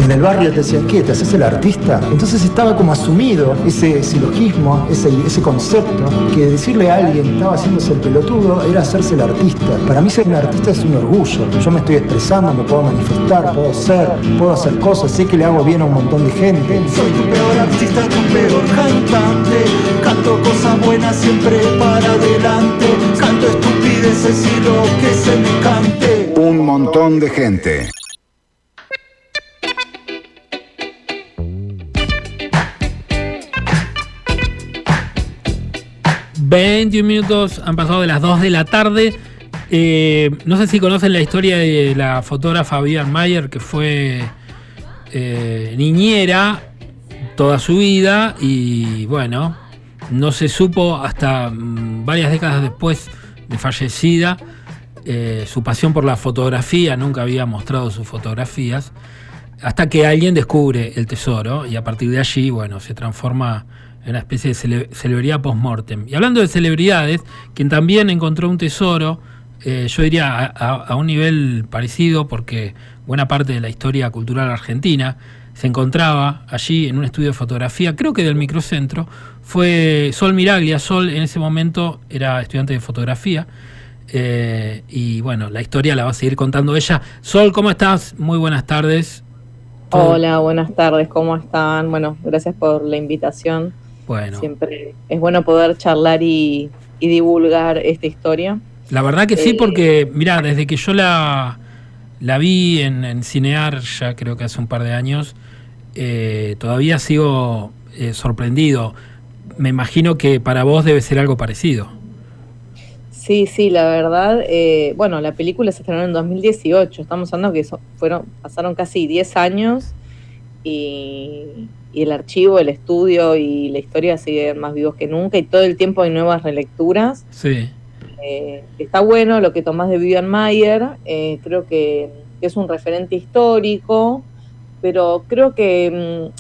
En el barrio te decían, ¿qué? ¿Te haces el artista? Entonces estaba como asumido ese silogismo, ese concepto, que decirle a alguien que estaba haciéndose el pelotudo era hacerse el artista. Para mí ser un artista es un orgullo. Yo me estoy expresando, me puedo manifestar, puedo hacer cosas, sé que le hago bien a un montón de gente. Soy tu peor artista, tu peor cantante. Canto cosas buenas siempre para adelante. Canto estupideces y lo que se me cante. Un montón de gente. 21 minutos han pasado de las 2 de la tarde. No sé si conocen la historia de la fotógrafa Vivian Maier, que fue niñera toda su vida y bueno, no se supo hasta varias décadas después de fallecida su pasión por la fotografía. Nunca había mostrado sus fotografías hasta que alguien descubre el tesoro y a partir de allí, bueno, se transforma en una especie de celebridad post-mortem. Y hablando de celebridades, quien también encontró un tesoro, yo diría a un nivel parecido, porque buena parte de la historia cultural argentina se encontraba allí en un estudio de fotografía, creo que del Microcentro, fue Sol Miraglia. Sol en ese momento era estudiante de fotografía, y bueno, la historia la va a seguir contando ella. Sol, ¿cómo estás? Muy buenas tardes. Hola, buenas tardes, ¿cómo están? Bueno, gracias por la invitación. Bueno. Siempre es bueno poder charlar y divulgar esta historia. La verdad que sí, porque mirá, desde que yo la vi en Cinear, ya creo que hace un par de años, todavía sigo sorprendido. Me imagino que para vos debe ser algo parecido. Sí, la verdad, bueno, la película se estrenó en 2018, estamos hablando que pasaron casi 10 años y el archivo, el estudio y la historia siguen más vivos que nunca y todo el tiempo hay nuevas relecturas. Sí. Está bueno lo que tomás de Vivian Maier, creo que es un referente histórico, pero creo que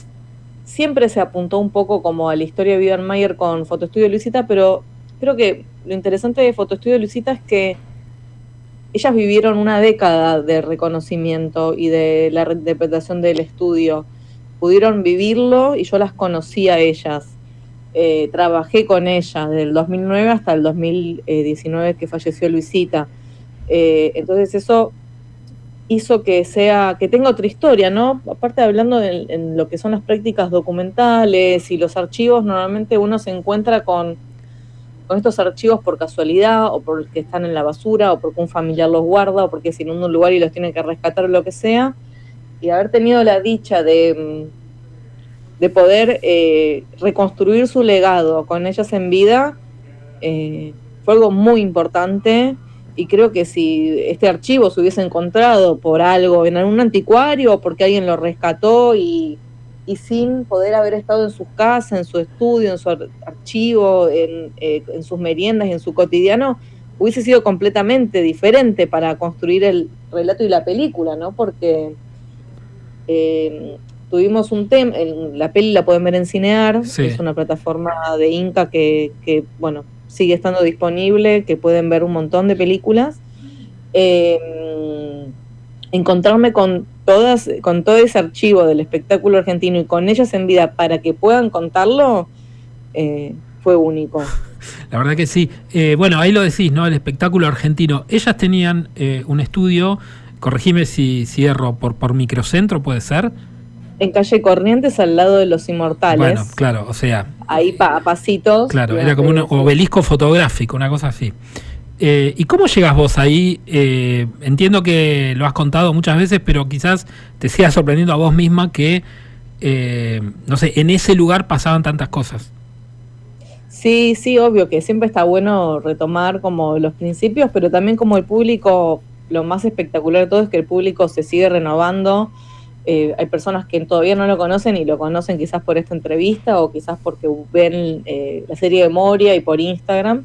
siempre se apuntó un poco como a la historia de Vivian Maier con Fotoestudio Luisita, pero creo que lo interesante de Fotoestudio Luisita es que ellas vivieron una década de reconocimiento y de la reinterpretación del estudio. Pudieron vivirlo y yo las conocí a ellas. Trabajé con ellas desde el 2009 hasta el 2019 que falleció Luisita. Entonces eso hizo que tenga otra historia, ¿no? Aparte, hablando en lo que son las prácticas documentales y los archivos, normalmente uno se encuentra con estos archivos por casualidad, o porque están en la basura, o porque un familiar los guarda, o porque es en un lugar y los tiene que rescatar o lo que sea. Y haber tenido la dicha de poder reconstruir su legado con ellas en vida fue algo muy importante. Y creo que si este archivo se hubiese encontrado por algo en algún anticuario, o porque alguien lo rescató y sin poder haber estado en sus casas, en su estudio, en su archivo, en sus meriendas y en su cotidiano, hubiese sido completamente diferente para construir el relato y la película, ¿no? Porque tuvimos un tema, la peli la pueden ver en Cinear, sí. Es una plataforma de Inca que bueno, sigue estando disponible, que pueden ver un montón de películas. Encontrarme con todo ese archivo del espectáculo argentino y con ellas en vida para que puedan contarlo, fue único. La verdad que sí. Bueno, ahí lo decís, ¿no? El espectáculo argentino. Ellas tenían un estudio, corregime si erro, por Microcentro, ¿puede ser? En calle Corrientes, al lado de Los Inmortales. Bueno, claro, o sea... Ahí a pasitos. Claro, era como un obelisco fotográfico, una cosa así. ¿Y cómo llegas vos ahí? Entiendo que lo has contado muchas veces, pero quizás te siga sorprendiendo a vos misma que, no sé, en ese lugar pasaban tantas cosas. Sí, obvio que siempre está bueno retomar como los principios, pero también como el público, lo más espectacular de todo es que el público se sigue renovando. Hay personas que todavía no lo conocen y lo conocen quizás por esta entrevista o quizás porque ven la serie de Moria y por Instagram.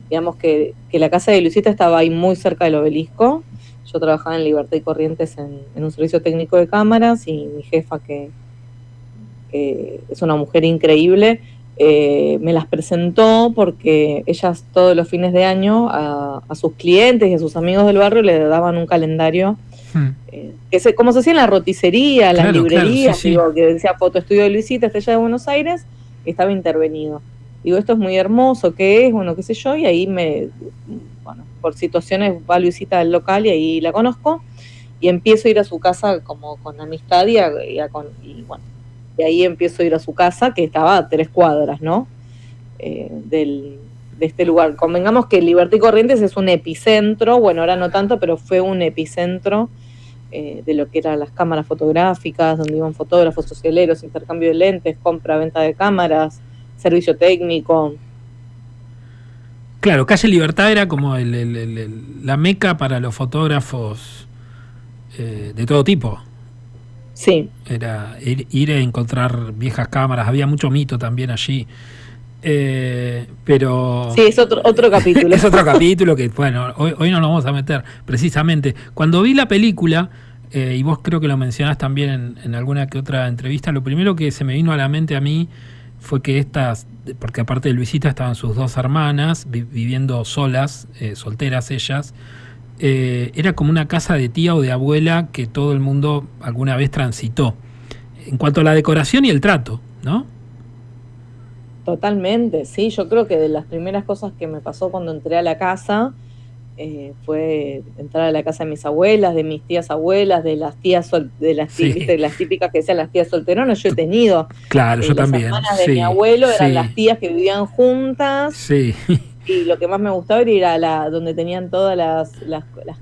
Digamos que la casa de Luisita estaba ahí muy cerca del obelisco. Yo trabajaba en Libertad y Corrientes en un servicio técnico de cámaras y mi jefa, que es una mujer increíble, me las presentó porque ellas todos los fines de año a sus clientes y a sus amigos del barrio le daban un calendario como se hacía en la roticería, en las librerías, sí. Digo, que decía Foto Estudio de Luisita, Estrella de Buenos Aires, estaba intervenido. Digo, esto es muy hermoso, ¿qué es? Bueno, qué sé yo, y ahí por situaciones va Luisita al local y ahí la conozco, y empiezo a ir a su casa como con amistad y ahí empiezo a ir a su casa, que estaba a 3 cuadras, ¿no? De este lugar. Convengamos que Libertad y Corrientes es un epicentro, bueno, ahora no tanto, pero fue un epicentro de lo que eran las cámaras fotográficas, donde iban fotógrafos, socialeros, intercambio de lentes, compra, venta de cámaras, servicio técnico. Claro, Calle Libertad era como la meca para los fotógrafos de todo tipo. Sí. Era ir a encontrar viejas cámaras, había mucho mito también allí. Pero sí, es otro capítulo. Es otro capítulo que, bueno, hoy no lo vamos a meter precisamente. Cuando vi la película, y vos creo que lo mencionás también en alguna que otra entrevista, lo primero que se me vino a la mente a mí fue que porque aparte de Luisita estaban sus 2 hermanas viviendo solas, solteras ellas, era como una casa de tía o de abuela que todo el mundo alguna vez transitó, en cuanto a la decoración y el trato, ¿no? Totalmente, sí. Yo creo que de las primeras cosas que me pasó cuando entré a la casa fue entrar a la casa de mis abuelas, de mis tías abuelas, de las tías ¿viste? Las típicas que decían las tías solteronas. Yo he tenido yo también. Las hermanas de mi abuelo eran las tías que vivían juntas. Sí. Y lo que más me gustaba era ir a donde tenían todas las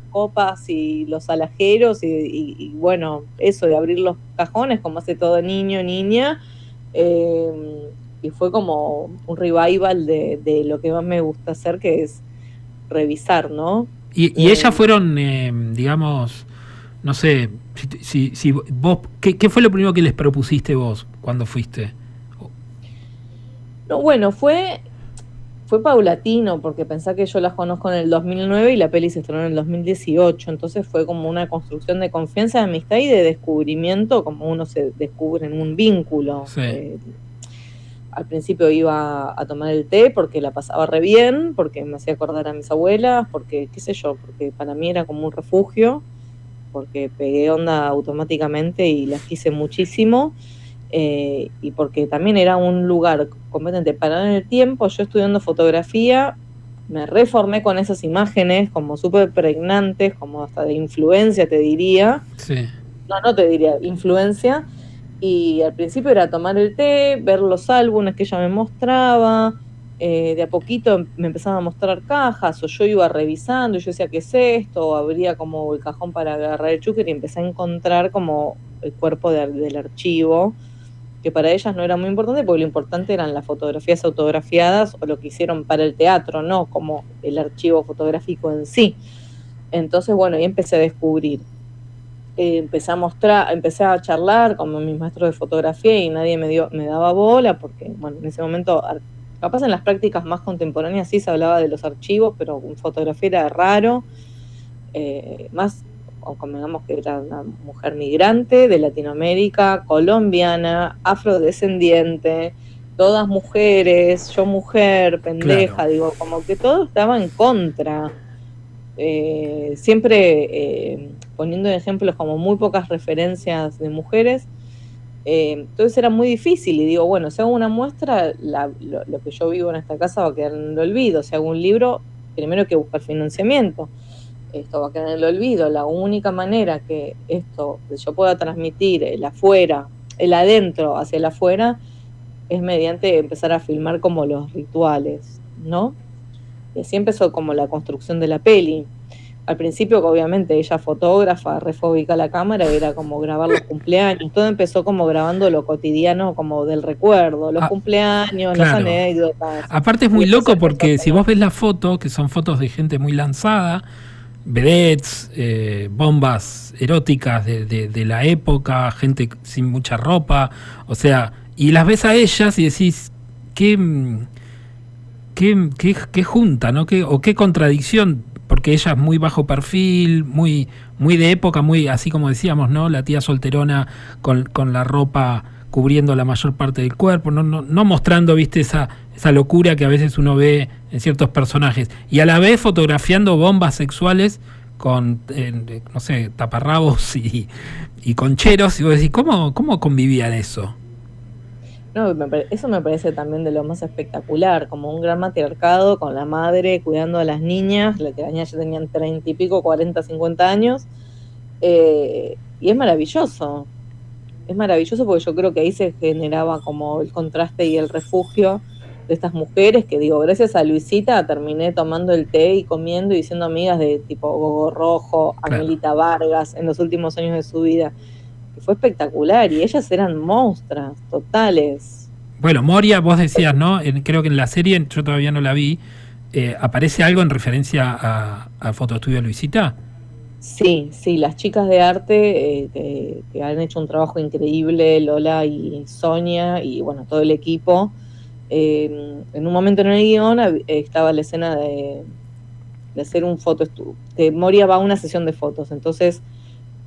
copas y los alajeros y bueno, eso de abrir los cajones como hace todo niño, niña. Y fue como un revival de lo que más me gusta hacer, que es revisar, ¿no? Y ellas fueron, digamos, no sé, si vos, ¿qué fue lo primero que les propusiste vos cuando fuiste? No, bueno, fue paulatino, porque pensá que yo las conozco en el 2009 y la peli se estrenó en el 2018, entonces fue como una construcción de confianza, de amistad y de descubrimiento, como uno se descubre en un vínculo. Sí. Al principio iba a tomar el té porque la pasaba re bien, porque me hacía acordar a mis abuelas, porque, qué sé yo, porque para mí era como un refugio, porque pegué onda automáticamente y las quise muchísimo, y porque también era un lugar competente para en el tiempo. Yo estudiando fotografía me reformé con esas imágenes como súper pregnantes, como hasta de influencia te diría. Sí. No te diría influencia. Y al principio era tomar el té, ver los álbumes que ella me mostraba, de a poquito me empezaba a mostrar cajas, o yo iba revisando, y yo decía, ¿qué es esto? O abría como el cajón para agarrar el chúquer y empecé a encontrar como el cuerpo del archivo, que para ellas no era muy importante, porque lo importante eran las fotografías autografiadas o lo que hicieron para el teatro, no como el archivo fotográfico en sí. Entonces, bueno, ahí empecé a descubrir. Empecé a charlar con mis maestros de fotografía y nadie me daba bola, porque bueno, en ese momento, capaz en las prácticas más contemporáneas sí se hablaba de los archivos, pero en fotografía era raro, más convengamos que era una mujer migrante de Latinoamérica, colombiana, afrodescendiente, todas mujeres, yo mujer, pendeja, claro. Digo, como que todo estaba en contra. Siempre poniendo ejemplos como muy pocas referencias de mujeres, entonces era muy difícil, y digo, bueno, si hago una muestra, lo que yo vivo en esta casa va a quedar en el olvido. Si hago un libro, primero hay que buscar financiamiento, esto va a quedar en el olvido. La única manera que yo pueda transmitir el adentro hacia el afuera, es mediante empezar a filmar como los rituales, ¿no? Y así empezó como la construcción de la peli. Al principio, que obviamente ella fotógrafa, refóbica la cámara, era como grabar los cumpleaños. Todo empezó como grabando lo cotidiano, como del recuerdo, los cumpleaños, claro. Las anécdotas. Aparte es muy loco porque si vos ves la foto, que son fotos de gente muy lanzada, vedettes, bombas eróticas de la época, gente sin mucha ropa, o sea, y las ves a ellas y decís, qué junta, ¿no? Qué contradicción, porque ella es muy bajo perfil, muy de época, muy así como decíamos, ¿no? La tía solterona con la ropa cubriendo la mayor parte del cuerpo, no mostrando, viste, esa locura que a veces uno ve en ciertos personajes, y a la vez fotografiando bombas sexuales con no sé, taparrabos y concheros, y vos decís, ¿cómo convivían eso? No, eso me parece también de lo más espectacular, como un gran matriarcado con la madre cuidando a las niñas, las niñas ya tenían 30 y pico, 40, 50 años, y es maravilloso porque yo creo que ahí se generaba como el contraste y el refugio de estas mujeres, que digo, gracias a Luisita terminé tomando el té y comiendo y siendo amigas de tipo Gogo Rojo, Angelita Vargas, en los últimos años de su vida. Fue espectacular y ellas eran monstruas totales. Bueno, Moria, vos decías, ¿no? Creo que en la serie, yo todavía no la vi, ¿aparece algo en referencia a Fotoestudio Luisita? Sí, las chicas de arte que han hecho un trabajo increíble, Lola y Sonia y bueno, todo el equipo. En un momento en el guión estaba la escena de hacer un fotoestudio, que Moria va a una sesión de fotos, entonces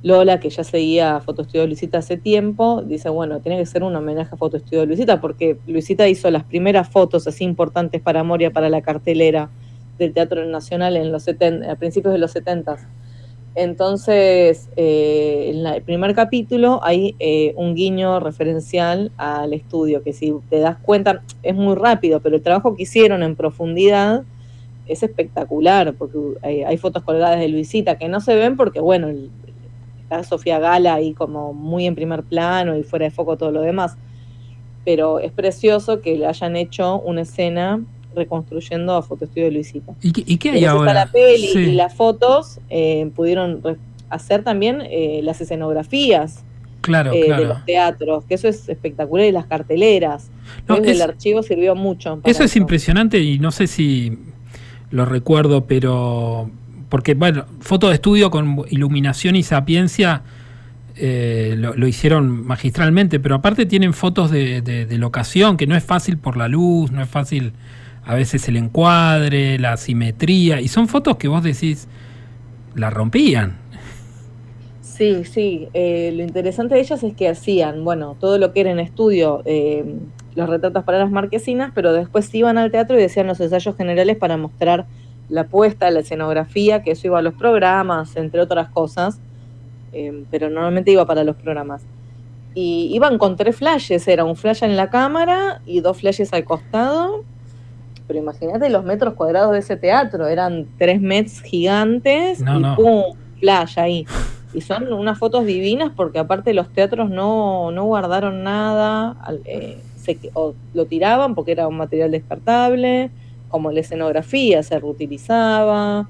Lola, que ya seguía Fotoestudio Luisita hace tiempo, dice, bueno, tiene que ser un homenaje a Fotoestudio Luisita, porque Luisita hizo las primeras fotos así importantes para Moria, para la cartelera del Teatro Nacional a principios de los 70. Entonces, en el primer capítulo hay un guiño referencial al estudio, que si te das cuenta, es muy rápido, pero el trabajo que hicieron en profundidad es espectacular, porque hay fotos colgadas de Luisita que no se ven porque, bueno, está Sofía Gala ahí como muy en primer plano y fuera de foco todo lo demás, pero es precioso que le hayan hecho una escena reconstruyendo a Fotoestudio de Luisita. ¿Y qué hay ahora? La peli y las fotos pudieron hacer también las escenografías de los teatros, que eso es espectacular, y las carteleras. No, el archivo sirvió mucho. Eso es impresionante y no sé si lo recuerdo, pero porque, bueno, foto de estudio con iluminación y sapiencia lo hicieron magistralmente, pero aparte tienen fotos de locación, que no es fácil por la luz, no es fácil a veces el encuadre, la simetría, y son fotos que vos decís, la rompían. Sí, lo interesante de ellas es que hacían, bueno, todo lo que era en estudio, los retratos para las marquesinas, pero después iban al teatro y decían los ensayos generales para mostrar la puesta, la escenografía, que eso iba a los programas, entre otras cosas, pero normalmente iba para los programas. Y iban con 3 flashes, era un flash en la cámara y 2 flashes al costado, pero imagínate los metros cuadrados de ese teatro, eran 3 METs gigantes ¡pum! Flash ahí. Y son unas fotos divinas porque aparte los teatros no guardaron nada, o lo tiraban porque era un material descartable, como la escenografía se reutilizaba,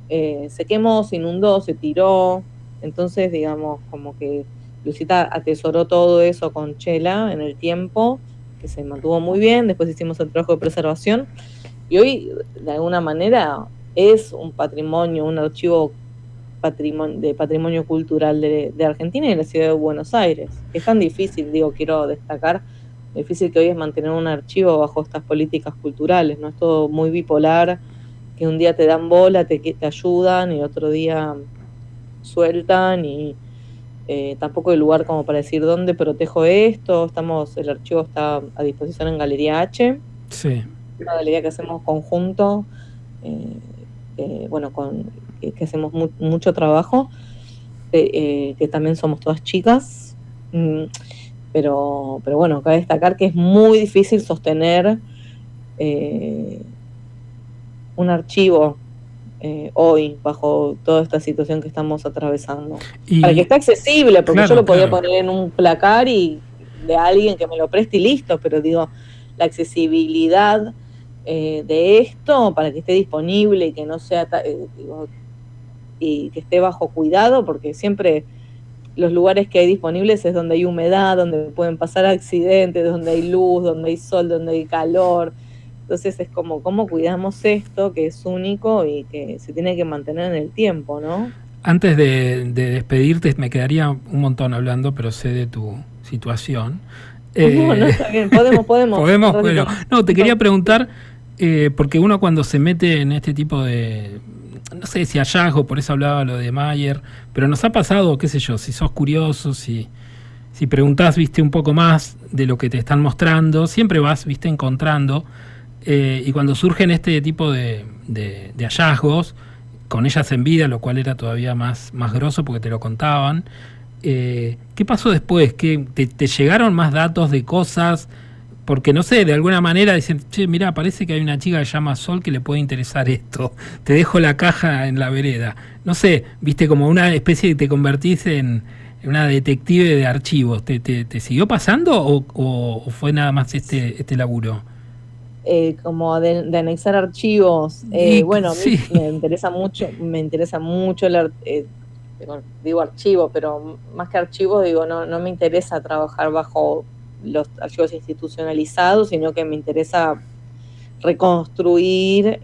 se quemó, se inundó, se tiró. Entonces, digamos, como que Luisita atesoró todo eso con Chela en el tiempo, que se mantuvo muy bien. Después hicimos el trabajo de preservación y hoy, de alguna manera, es un patrimonio, un archivo de patrimonio cultural de Argentina y de la ciudad de Buenos Aires. Es tan difícil, quiero destacar, difícil que hoy es mantener un archivo bajo estas políticas culturales, ¿no? Es todo muy bipolar, que un día te dan bola, te ayudan y otro día sueltan y tampoco hay lugar como para decir dónde protejo esto. El archivo está a disposición en Galería H, sí, una galería que hacemos conjunto, que hacemos mucho trabajo, que también somos todas chicas, pero bueno, cabe destacar que es muy difícil sostener un archivo hoy, bajo toda esta situación que estamos atravesando. Para que esté accesible, porque yo lo podía poner en un placar y de alguien que me lo preste y listo, pero digo, la accesibilidad de esto, para que esté disponible y que no sea y que esté bajo cuidado, porque siempre los lugares que hay disponibles es donde hay humedad, donde pueden pasar accidentes, donde hay luz, donde hay sol, donde hay calor. Entonces es como cómo cuidamos esto, que es único y que se tiene que mantener en el tiempo, ¿no? Antes de despedirte, me quedaría un montón hablando, pero sé de tu situación. No, está bien, podemos. Bueno, no, te quería preguntar, porque uno cuando se mete en este tipo de, no sé si hallazgo, por eso hablaba lo de Mayer, pero nos ha pasado, qué sé yo, si sos curioso, si preguntás, viste, un poco más de lo que te están mostrando, siempre vas, viste, encontrando, y cuando surgen este tipo de hallazgos, con ellas en vida, lo cual era todavía más grosso porque te lo contaban. ¿Qué pasó después? ¿Qué, te llegaron más datos de cosas? Porque no sé, de alguna manera dicen, che, mirá, parece que hay una chica que se llama Sol que le puede interesar esto. Te dejo la caja en la vereda. No sé, viste, como una especie de te convertís en una detective de archivos. ¿Te siguió pasando o fue nada más este laburo? Como de anexar archivos. Bueno, a mí Sí. me interesa mucho digo archivo, pero más que archivo, digo, no me interesa trabajar bajo los archivos institucionalizados, sino que me interesa reconstruir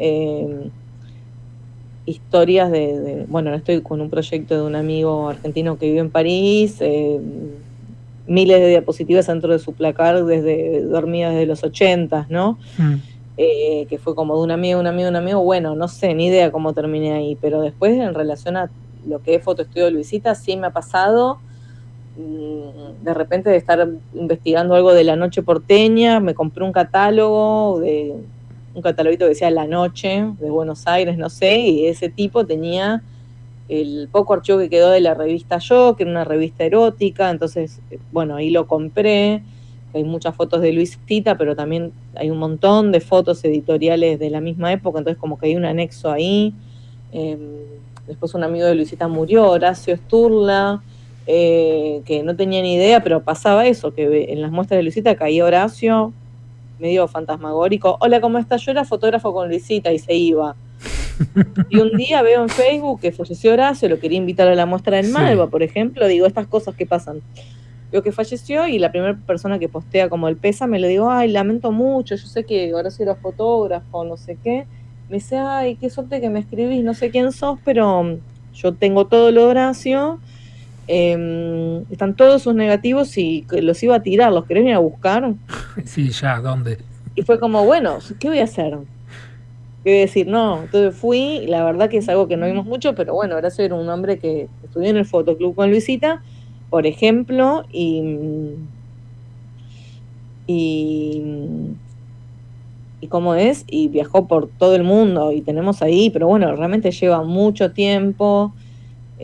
historias bueno, estoy con un proyecto de un amigo argentino que vive en París, miles de diapositivas dentro de su placar dormidas desde los 80, ¿no? Que fue como de un amigo, bueno, no sé, ni idea cómo terminé ahí, pero después en relación a lo que es Fotoestudio de Luisita, sí me ha pasado de repente de estar investigando algo de la noche porteña, me compré un cataloguito que decía La Noche de Buenos Aires, no sé, y ese tipo tenía el poco archivo que quedó de la revista Yo, que era una revista erótica, entonces, bueno, ahí lo compré. Hay muchas fotos de Luisita, pero también hay un montón de fotos editoriales de la misma época, entonces como que hay un anexo ahí. Después un amigo de Luisita murió, Horacio Sturla, que no tenía ni idea, pero pasaba eso, que en las muestras de Luisita caía Horacio, medio fantasmagórico, hola, ¿cómo estás? Yo era fotógrafo con Luisita, y se iba. Y un día veo en Facebook que falleció Horacio, lo quería invitar a la muestra del Malva, por ejemplo, digo, estas cosas que pasan. Veo que falleció y la primera persona que postea como el pésame le digo, ay, lamento mucho, yo sé que Horacio era fotógrafo, no sé qué. Me dice, ay, qué suerte que me escribís, no sé quién sos, pero yo tengo todo lo de Horacio, están todos sus negativos y los iba a tirar, ¿los querés ir a buscar? Sí, ya, ¿dónde? Y fue como, bueno, ¿qué voy a hacer? ¿Qué voy a decir? No, entonces fui, y la verdad que es algo que no vimos mucho, pero bueno, Horacio era un hombre que estudió en el Fotoclub con Luisita, por ejemplo, y cómo es, y viajó por todo el mundo, y tenemos ahí, pero bueno, realmente lleva mucho tiempo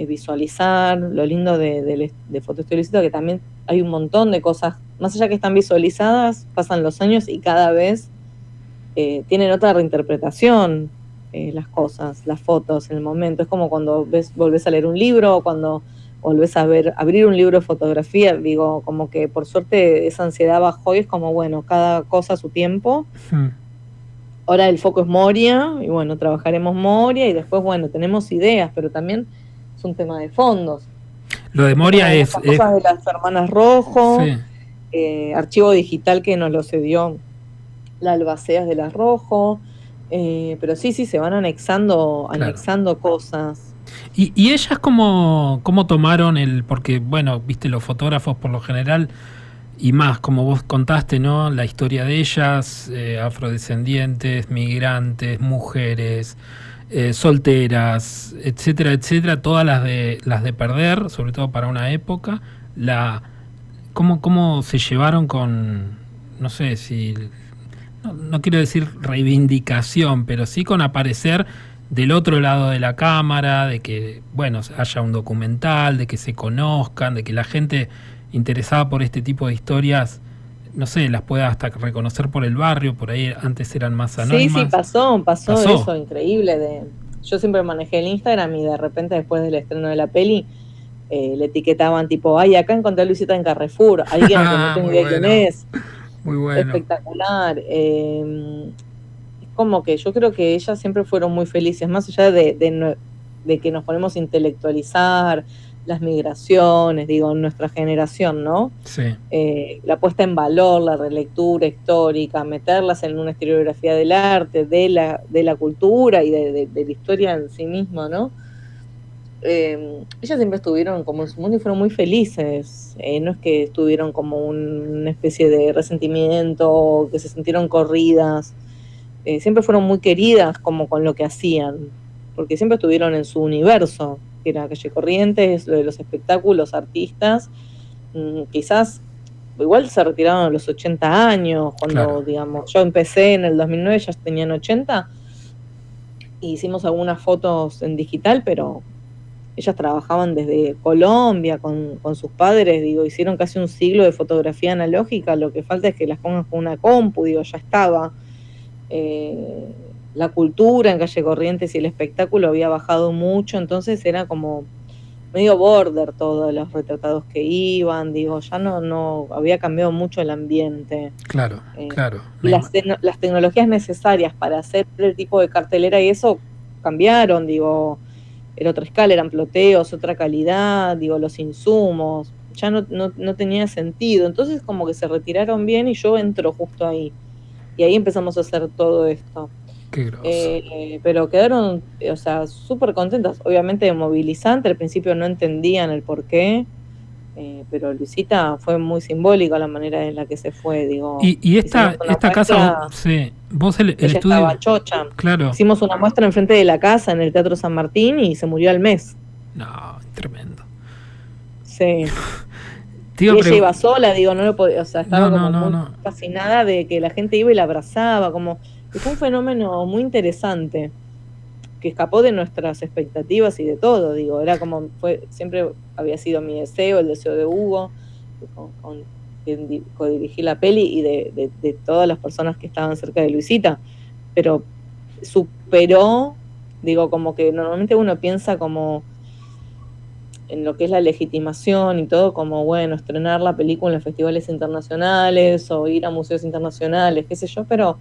visualizar. Lo lindo de Fotoestudio Luisita, que también hay un montón de cosas, más allá que están visualizadas, pasan los años y cada vez tienen otra reinterpretación las cosas, las fotos, en el momento. Es como cuando volvés a leer un libro, o cuando volvés a abrir un libro de fotografía, digo, como que por suerte esa ansiedad bajó y es como, bueno, cada cosa a su tiempo. Ahora el foco es Moria, y bueno, trabajaremos Moria, y después, bueno, tenemos ideas, pero también es un tema de fondos. Lo de Moria es cosas de las hermanas Rojo, sí. Archivo digital que nos lo cedió la Albaceas de las Rojo, pero sí, se van anexando cosas. ¿Y ellas cómo tomaron porque, bueno, viste, los fotógrafos por lo general, y más, como vos contaste, ¿no? La historia de ellas, afrodescendientes, migrantes, mujeres, solteras, etcétera, etcétera, todas las de perder, sobre todo para una época, ¿cómo se llevaron con, no sé si, no quiero decir reivindicación, pero sí con aparecer del otro lado de la cámara, de que, bueno, haya un documental, de que se conozcan, de que la gente interesada por este tipo de historias, no sé, las pueda hasta reconocer por el barrio, por ahí antes eran más anónimas. Sí, pasó eso, increíble. Yo siempre manejé el Instagram y de repente después del estreno de la peli le etiquetaban tipo, ay, acá encontré a Luisita en Carrefour, alguien que no tengo idea quién es. Muy bueno. Espectacular. Es como que yo creo que ellas siempre fueron muy felices, más allá de que nos ponemos a intelectualizar las migraciones, digo, en nuestra generación, ¿no? Sí. La puesta en valor, la relectura histórica, meterlas en una historiografía del arte, de la cultura y de la historia en sí misma, ¿no? Ellas siempre estuvieron como en su mundo y fueron muy felices. No es que estuvieron como una especie de resentimiento o que se sintieron corridas. Siempre fueron muy queridas como con lo que hacían, porque siempre estuvieron en su universo, que era Calle Corrientes, lo de los espectáculos, artistas. Quizás igual se retiraron a los 80 años, cuando, claro, digamos, yo empecé en el 2009, ya tenían 80, hicimos algunas fotos en digital, pero ellas trabajaban desde Colombia con sus padres, digo, hicieron casi un siglo de fotografía analógica, lo que falta es que las pongan con una compu, digo, ya estaba. La cultura en Calle Corrientes y el espectáculo había bajado mucho, entonces era como medio border todos los retratados que iban, digo, ya no había cambiado mucho el ambiente. Claro, claro. Y las tecnologías necesarias para hacer el tipo de cartelera y eso cambiaron, digo, era otra escala, eran ploteos, otra calidad, digo, los insumos, ya no tenía sentido, entonces como que se retiraron bien y yo entro justo ahí, y ahí empezamos a hacer todo esto. Qué groso. Pero quedaron, o sea, súper contentas, obviamente movilizante, al principio no entendían el porqué, pero Luisita fue muy simbólica la manera en la que se fue, digo. Y esta casa, sí, vos el ella estudio... estaba chocha. Claro. Hicimos una muestra enfrente de la casa en el Teatro San Martín y se murió al mes. No, tremendo. Sí. Y ella iba sola, digo, no lo podía, o sea, estaba muy fascinada de que la gente iba y la abrazaba, como que fue un fenómeno muy interesante, que escapó de nuestras expectativas y de todo, digo, era como, siempre había sido mi deseo, el deseo de Hugo, con quien codirigí la peli y de todas las personas que estaban cerca de Luisita, pero superó, digo, como que normalmente uno piensa como en lo que es la legitimación y todo, como bueno, estrenar la película en los festivales internacionales o ir a museos internacionales, qué sé yo, pero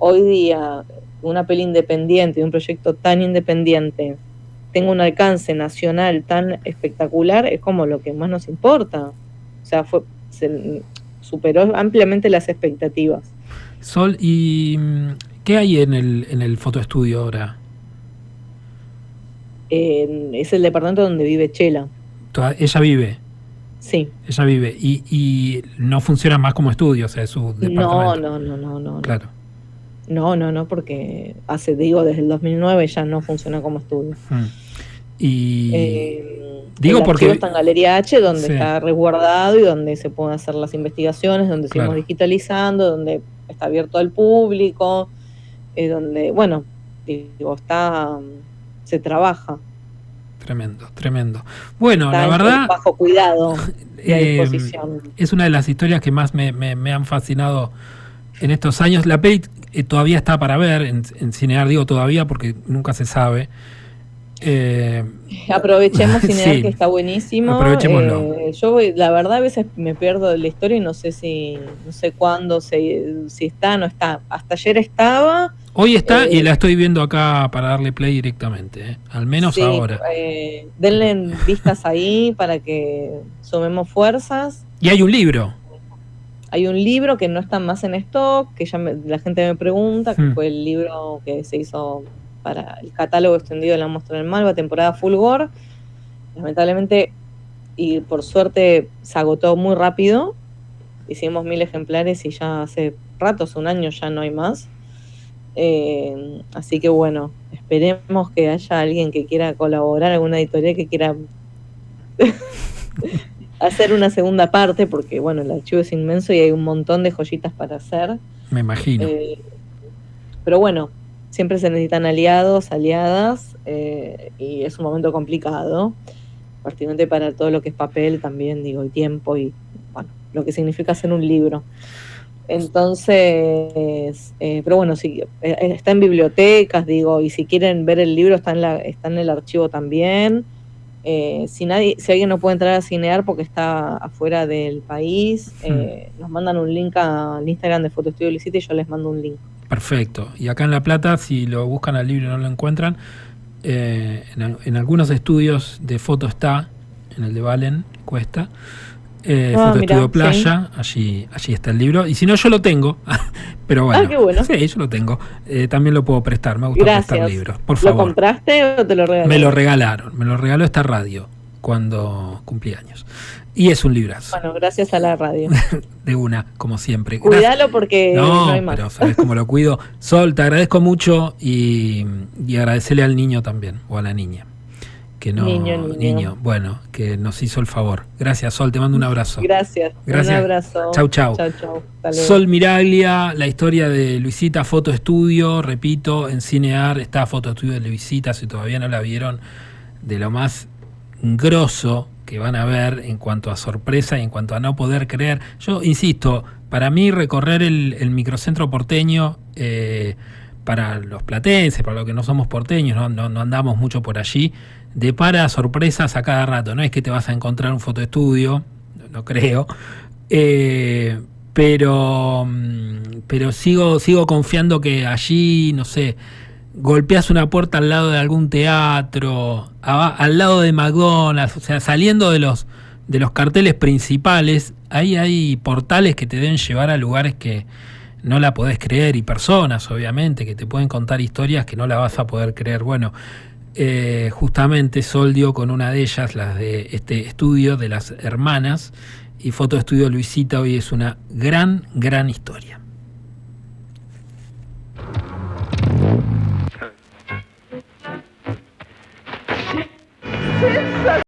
hoy día una peli independiente, un proyecto tan independiente, tenga un alcance nacional tan espectacular, es como lo que más nos importa. O sea, superó ampliamente las expectativas. Sol, ¿y qué hay en el fotoestudio ahora? Es el departamento donde vive Chela. ¿Ella vive? Sí. Ella vive. Y no funciona más como estudio, o sea, es su departamento. No. Claro. No, porque desde el 2009 ya no funciona como estudio. Y digo porque está en Galería H, donde está resguardado y donde se pueden hacer las investigaciones, donde seguimos digitalizando, donde está abierto al público, donde, bueno, digo, se trabaja. Tremendo. Bueno, está la verdad, bajo cuidado y a disposición. Es una de las historias que más me han fascinado en estos años. La peli todavía está para ver en Cinear, digo todavía porque nunca se sabe. Aprovechemos Cinear, que está buenísimo. Aprovechémoslo. Yo la verdad a veces me pierdo de la historia y no sé cuándo, si está, no está. Hasta ayer estaba. Hoy está y la estoy viendo acá para darle play directamente, al menos sí, ahora. Denle vistas ahí para que sumemos fuerzas. Y hay un libro. Hay un libro que no está más en stock, que ya la gente me pregunta, que fue el libro que se hizo para el catálogo extendido de la Muestra del Malva, temporada Fulgor. Lamentablemente, y por suerte, se agotó muy rápido. Hicimos 1000 ejemplares y ya hace ratos, un año ya no hay más. Así que bueno, esperemos que haya alguien que quiera colaborar, alguna editorial que quiera hacer una segunda parte, porque bueno, el archivo es inmenso y hay un montón de joyitas para hacer. Me imagino. Pero bueno, siempre se necesitan aliadas, y es un momento complicado, particularmente para todo lo que es papel también, digo, y tiempo, y bueno, lo que significa hacer un libro. Entonces, pero bueno, sí, está en bibliotecas, digo, y si quieren ver el libro está en el archivo también. Si alguien no puede entrar a Cinear porque está afuera del país, nos mandan un link al Instagram de Fotoestudio Luisita y yo les mando un link. Perfecto. Y acá en La Plata, si lo buscan al libro y no lo encuentran, en algunos estudios de foto está, en el de Valen, Cuesta, Fotoestudio Playa, sí. allí está el libro. Y si no, yo lo tengo, pero bueno. Qué bueno. Sí, yo lo tengo. También lo puedo prestar, me gusta prestar libros. Por favor. ¿Lo compraste o te lo regalaron? Me lo regalaron, me lo regaló esta radio cuando cumplí años. Y es un librazo. Bueno, gracias a la radio. De una, como siempre. Cuídalo porque no hay más. Pero sabes cómo lo cuido. Sol, te agradezco mucho y agradecerle al niño también, o a la niña. que no, Niño. Bueno, que nos hizo el favor. Gracias, Sol, te mando un abrazo. Gracias. Un abrazo. Chau. Chau. Hasta luego. Sol Miraglia, la historia de Luisita Foto Estudio, repito, en Cinear está Foto Estudio de Luisita, si todavía no la vieron, de lo más grosso que van a ver en cuanto a sorpresa y en cuanto a no poder creer. Yo insisto, para mí recorrer el microcentro porteño, para los platenses, para los que no somos porteños, no andamos mucho por allí, depara sorpresas a cada rato. No es que te vas a encontrar un fotoestudio, no creo, pero sigo confiando que allí, no sé, golpeas una puerta al lado de algún teatro, al lado de McDonald's, o sea, saliendo de los carteles principales, ahí hay portales que te deben llevar a lugares que no la podés creer, y personas, obviamente, que te pueden contar historias que no la vas a poder creer. Bueno, justamente Sol dio con una de ellas, las de este estudio de las hermanas, y Foto Estudio Luisita hoy es una gran historia.